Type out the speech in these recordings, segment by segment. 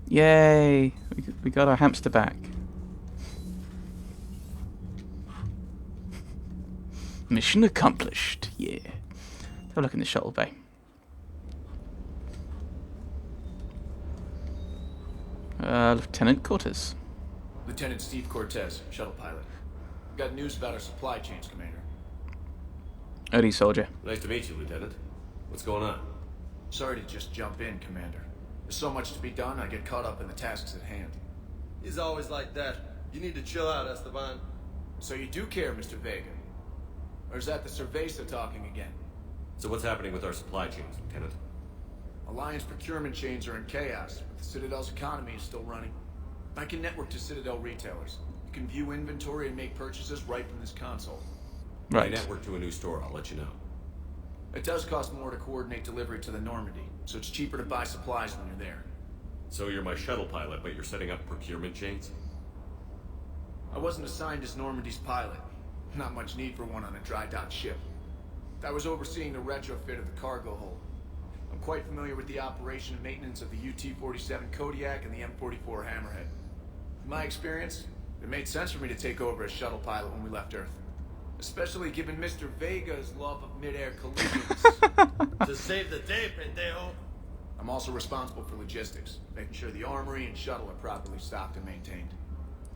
Yay! We got our hamster back. Mission accomplished. Yeah. Have a look in the shuttle bay. Lieutenant Quarters. Lieutenant Steve Cortez, shuttle pilot. Got news about our supply chains, Commander. Early soldier. Nice to meet you, Lieutenant. What's going on? Sorry to just jump in, Commander. There's so much to be done, I get caught up in the tasks at hand. He's always like that. You need to chill out, Esteban. So you do care, Mr. Vega? Or is that the Cerveza talking again? So what's happening with our supply chains, Lieutenant? Alliance procurement chains are in chaos, but the Citadel's economy is still running. I can network to Citadel retailers. You can view inventory and make purchases right from this console. Right. I network to a new store, I'll let you know. It does cost more to coordinate delivery to the Normandy, so it's cheaper to buy supplies when you're there. So you're my shuttle pilot, but you're setting up procurement chains? I wasn't assigned as Normandy's pilot. Not much need for one on a dry dock ship. I was overseeing the retrofit of the cargo hold. I'm quite familiar with the operation and maintenance of the UT-47 Kodiak and the M44 Hammerhead. In my experience, it made sense for me to take over as shuttle pilot when we left Earth. Especially given Mr. Vega's love of mid-air collisions. To save the day, pendejo. I'm also responsible for logistics, making sure the armory and shuttle are properly stocked and maintained.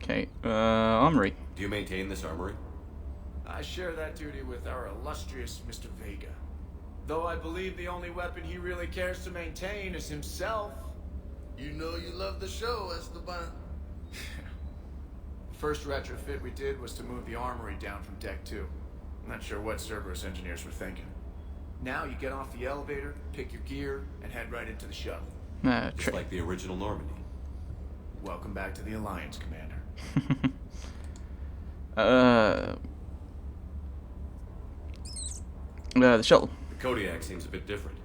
Okay, armory. Do you maintain this armory? I share that duty with our illustrious Mr. Vega. Though I believe the only weapon he really cares to maintain is himself. You know you love the show, Esteban. The first retrofit we did was to move the armory down from Deck 2. I'm not sure what Cerberus engineers were thinking. Now you get off the elevator, pick your gear, and head right into the shuttle. Just like the original Normandy. Welcome back to the Alliance, Commander. The shuttle. The Kodiak seems a bit different.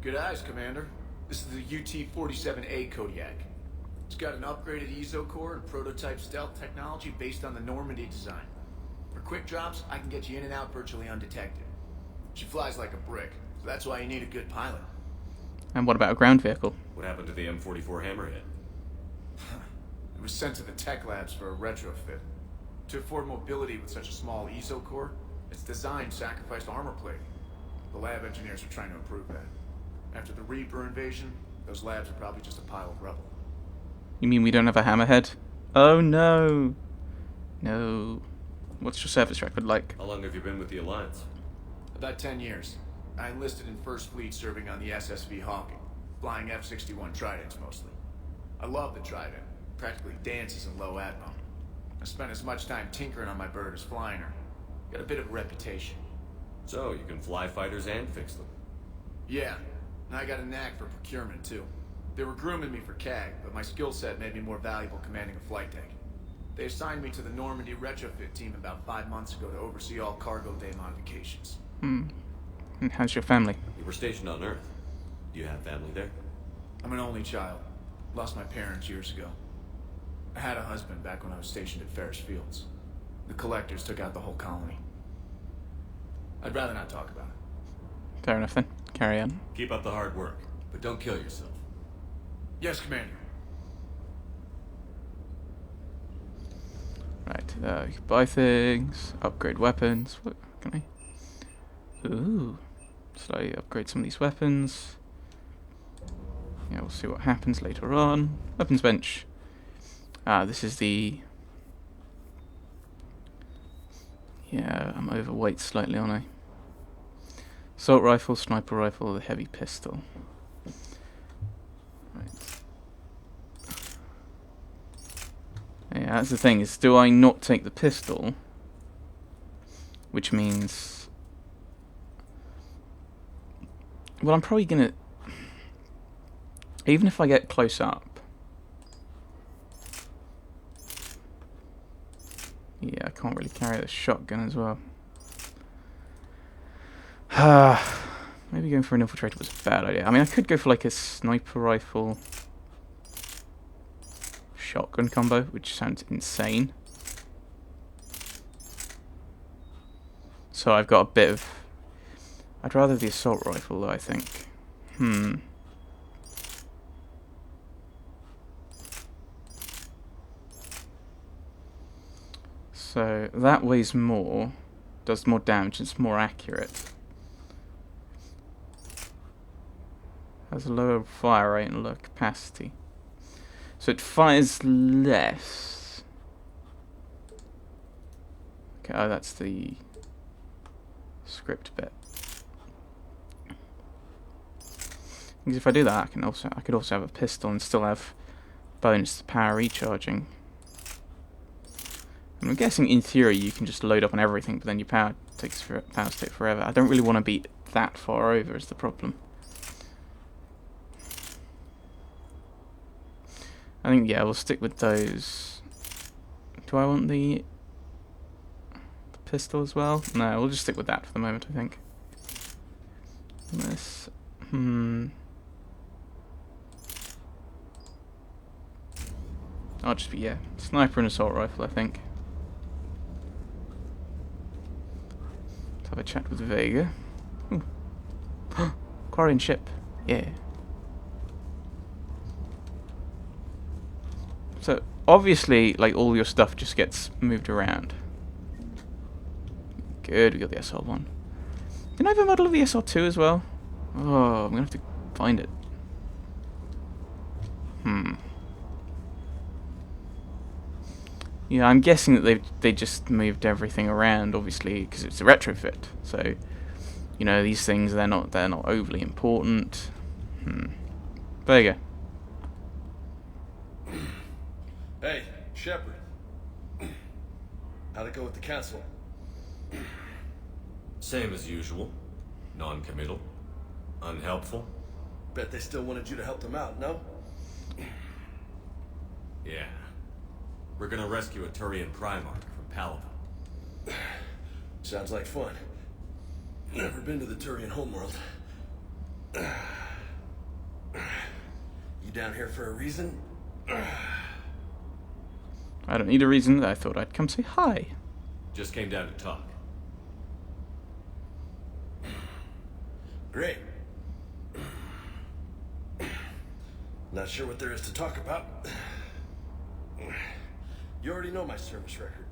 Good eyes, Commander. This is the UT-47A Kodiak. It's got an upgraded ESO core and prototype stealth technology based on the Normandy design. For quick drops, I can get you in and out virtually undetected. She flies like a brick, so that's why you need a good pilot. And what about a ground vehicle? What happened to the M44 Hammerhead? It was sent to the tech labs for a retrofit. To afford mobility with such a small ESO core, its design sacrificed armor plating. The lab engineers are trying to improve that. After the Reaper invasion, those labs are probably just a pile of rubble. You mean we don't have a hammerhead? Oh no! No. What's your service record like? How long have you been with the Alliance? About 10 years. I enlisted in First Fleet serving on the SSV Hawking, flying F-61 Tridents mostly. I love the Trident. Practically dances in low atmo. I spent as much time tinkering on my bird as flying her. Got a bit of a reputation. So, you can fly fighters and fix them. Yeah, and I got a knack for procurement too. They were grooming me for CAG, but my skill set made me more valuable commanding a flight deck. They assigned me to the Normandy retrofit team about 5 months ago to oversee all cargo day modifications. And how's your family? You were stationed on Earth. Do you have family there? I'm an only child. Lost my parents years ago. I had a husband back when I was stationed at Ferris Fields. The collectors took out the whole colony. I'd rather not talk about it. Fair enough then. Carry on. Keep up the hard work, but don't kill yourself. Yes, Commander. Right, you can buy things, upgrade weapons. What can I? Ooh. Slightly upgrade some of these weapons. Yeah, we'll see what happens later on. Weapons bench. This is the... Yeah, I'm overweight slightly, aren't I? Assault rifle, sniper rifle, the heavy pistol. Right. Yeah, that's the thing, is do I not take the pistol? Which means... Well, I'm probably gonna... Even if I get close up... Yeah, I can't really carry the shotgun as well. Maybe going for an infiltrator was a bad idea. I mean, I could go for like a sniper rifle shotgun combo, which sounds insane. So I've got a bit of... I'd rather the assault rifle though, I think. So that weighs more, does more damage, it's more accurate. Has a lower fire rate and lower capacity. So it fires less. Okay, oh, that's the script bit. Because if I do that, I could also have a pistol and still have bonus to power recharging. And I'm guessing in theory you can just load up on everything, but then your power state forever. I don't really want to be that far over is the problem. I think yeah, we'll stick with those. Do I want the pistol as well? No, we'll just stick with that for the moment, I think. This I'll just be, yeah, sniper and assault rifle, I think. Let's have a chat with Vega. Ooh. Quarrying ship. Yeah. So, obviously, like, all your stuff just gets moved around. Good, we got the SR1. Didn't I have a model of the SR2 as well? Oh, I'm gonna have to find it. Yeah, I'm guessing that they just moved everything around, obviously, because it's a retrofit. So, you know, these things they're not overly important. Vega. Hey, Shepard. How'd it go with the council? Same as usual. Non-committal. Unhelpful. Bet they still wanted you to help them out, no? Yeah. We're gonna rescue a Turian Primarch from Palaven. Sounds like fun. Never been to the Turian homeworld. You down here for a reason? I don't need a reason. I thought I'd come say hi. Just came down to talk. Great. Not sure what there is to talk about. You already know my service record.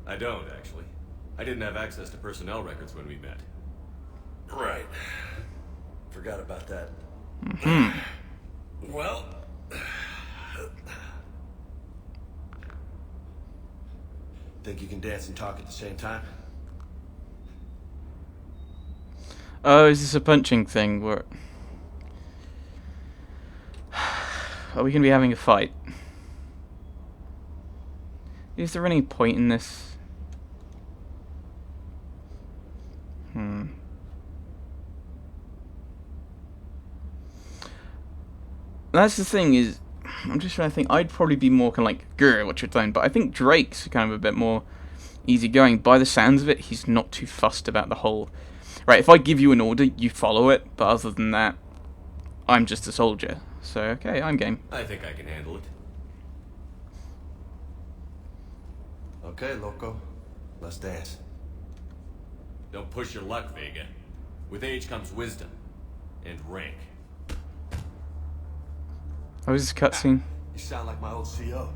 I don't, actually. I didn't have access to personnel records when we met. Right. Forgot about that. Well... Think you can dance and talk at the same time? Oh, is this a punching thing? Where are we going to be having a fight? Is there any point in this? That's the thing is, I'm just trying to think, I'd probably be more kind of like, grr, what's your tone? But I think Drake's kind of a bit more easygoing. By the sounds of it, he's not too fussed about the whole... Right, if I give you an order, you follow it, but other than that, I'm just a soldier. So, okay, I'm game. I think I can handle it. Okay, loco. Let's dance. Don't push your luck, Vega. With age comes wisdom. And rank. Oh, is this a cutscene? You sound like my old CO.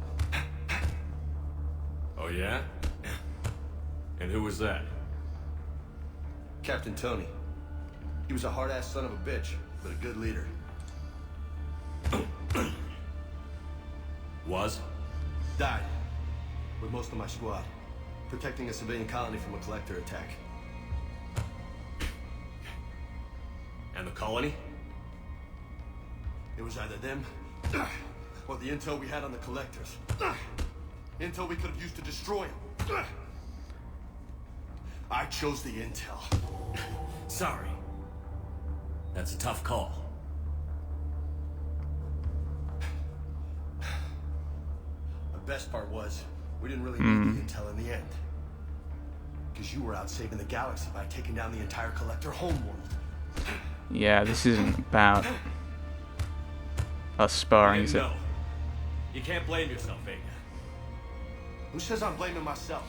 Oh, yeah? And who was that? Captain Tony. He was a hard-ass son of a bitch, but a good leader. Was? Died. With most of my squad. Protecting a civilian colony from a collector attack. And the colony? It was either them, or the intel we had on the collectors. Intel we could have used to destroy them. I chose the intel. Sorry. That's a tough call. The best part was, we didn't really need the intel in the end. Because you were out saving the galaxy by taking down the entire collector homeworld. Yeah, this isn't about us sparring, is it? No. You can't blame yourself, Vega. Who says I'm blaming myself?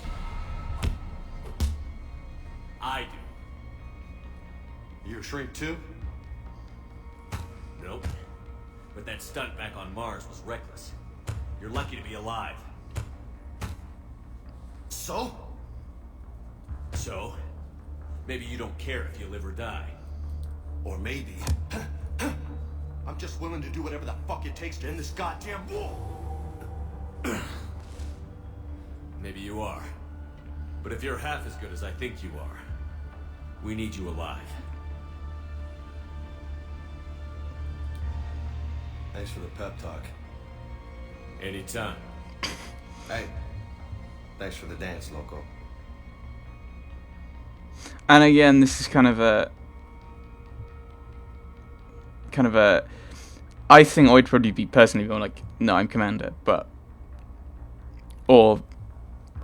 I do. You a shrink too? Nope. But that stunt back on Mars was reckless. You're lucky to be alive. So? So, maybe you don't care if you live or die. Or maybe... I'm just willing to do whatever the fuck it takes to end this goddamn war. Maybe you are. But if you're half as good as I think you are, we need you alive. Thanks for the pep talk. Anytime. Hey, thanks for the dance, loco. And again, this is kind of a... I think I'd probably be personally more like, no, I'm Commander, but... Or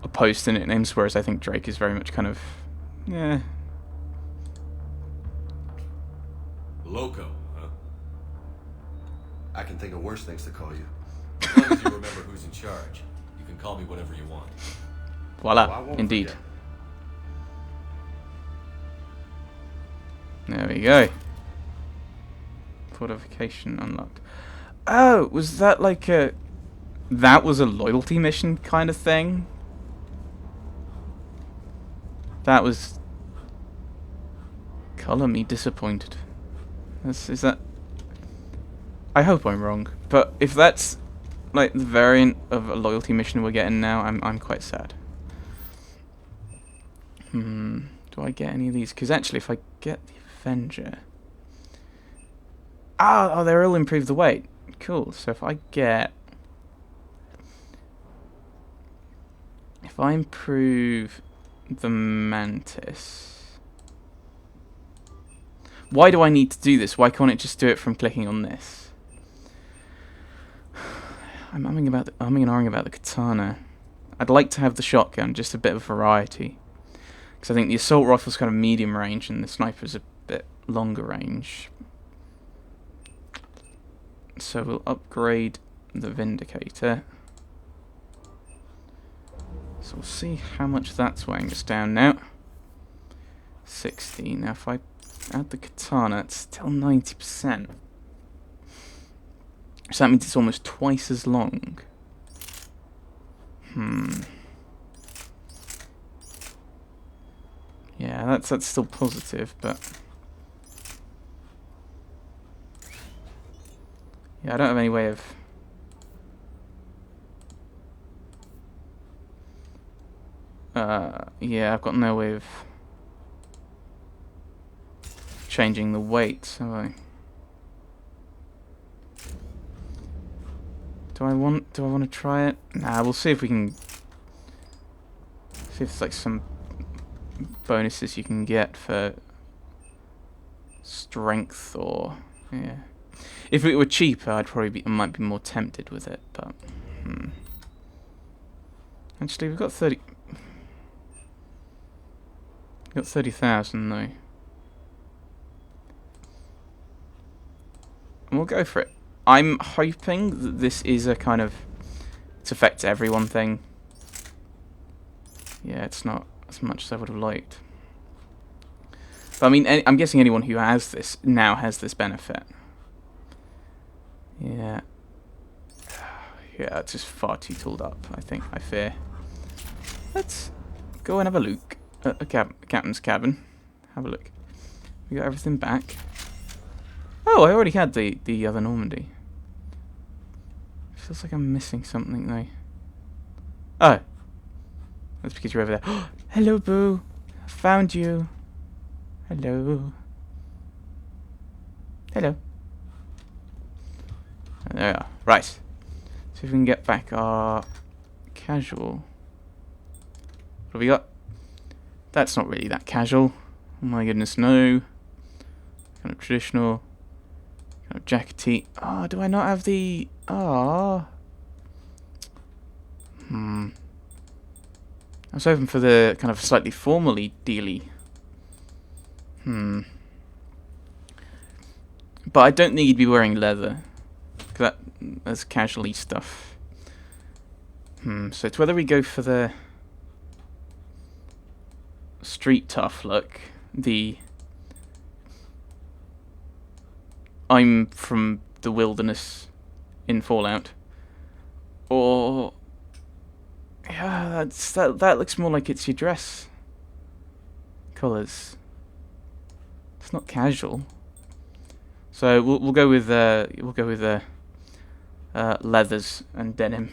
opposed to nicknames, whereas I think Drake is very much kind of... Yeah. Loco, huh? I can think of worse things to call you. As long as you remember who's in charge, you can call me whatever you want. Voila, Oh, I won't indeed. forget. There we go. Fortification unlocked. Oh, was that like a... That was a loyalty mission kind of thing? That was... Color me disappointed. Is that... I hope I'm wrong, but if that's like the variant of a loyalty mission we're getting now, I'm quite sad. Do I get any of these? Because actually, if I get the Avenger... Oh, they're all improved the weight. Cool. So if I get... If I improve the Mantis... Why do I need to do this? Why can't it just do it from clicking on this? I'm umming and ahhing about the katana. I'd like to have the shotgun, just a bit of variety. Because I think the assault rifle's kind of medium range and the sniper's a bit longer range. So we'll upgrade the Vindicator. So we'll see how much that's weighing us down now. 60. Now if I add the katana, it's still 90%. So that means it's almost twice as long. Yeah, that's still positive, but... Yeah, I don't have any way of... yeah, I've got no way of... changing the weight, have I? Do I want to try it? Nah, we'll see if we can... See if there's like some bonuses you can get for strength or... Yeah. If it were cheaper, I might be more tempted with it, but... Actually, we've got 30... We've got 30,000 though. And we'll go for it. I'm hoping that this is a kind of... It's affect everyone thing. Yeah, it's not as much as I would have liked. But I mean, I'm guessing anyone who has this now has this benefit. Yeah. Yeah, it's just far too tooled up, I fear. Let's go and have a look at the captain's cabin. Have a look. We got everything back. Oh, I already had the other Normandy. Feels like I'm missing something though. Oh. That's because you're over there. Hello, Boo. I found you. Hello. Hello. There we are. Right. See if we can get back our casual. What have we got? That's not really that casual. Oh my goodness, no. Kind of traditional. Kind of jackety. Oh, do I not have the... Oh. I was hoping for the kind of slightly formally dealy. But I don't think you'd be wearing leather. Because that's casually stuff. So it's whether we go for the street tough look. The I'm from the wilderness in Fallout. Or yeah, that looks more like it's your dress colours. It's not casual. So we'll go with leathers and denim.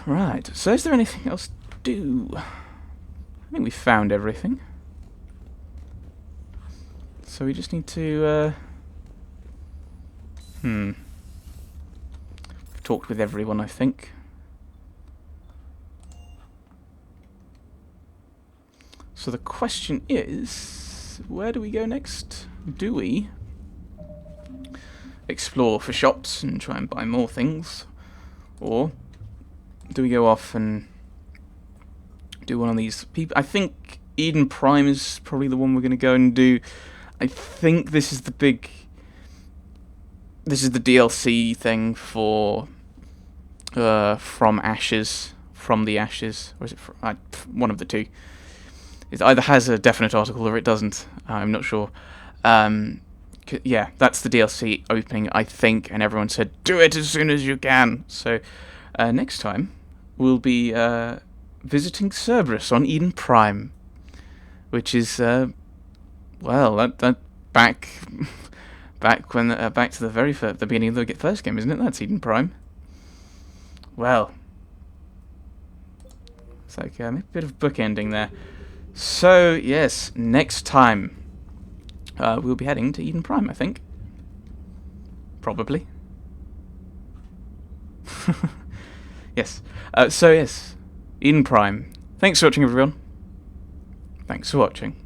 Right. So is there anything else to do? I think we found everything. So we just need to we've talked with everyone, I think. So the question is, where do we go next? Do we explore for shops and try and buy more things? Or do we go off and do one of these people? I think Eden Prime is probably the one we're going to go and do. I think this is the DLC thing for from the Ashes, or is it one of the two? It either has a definite article or it doesn't. I'm not sure. Yeah, that's the DLC opening, I think, and everyone said, do it as soon as you can. So next time, we'll be visiting Cerberus on Eden Prime, which is, well, that back when back to the beginning of the first game, isn't it? That's Eden Prime. Well, it's like a bit of bookending there. So yes, next time we'll be heading to Eden Prime, I think. Probably. Yes. So yes, Eden Prime. Thanks for watching, everyone. Thanks for watching.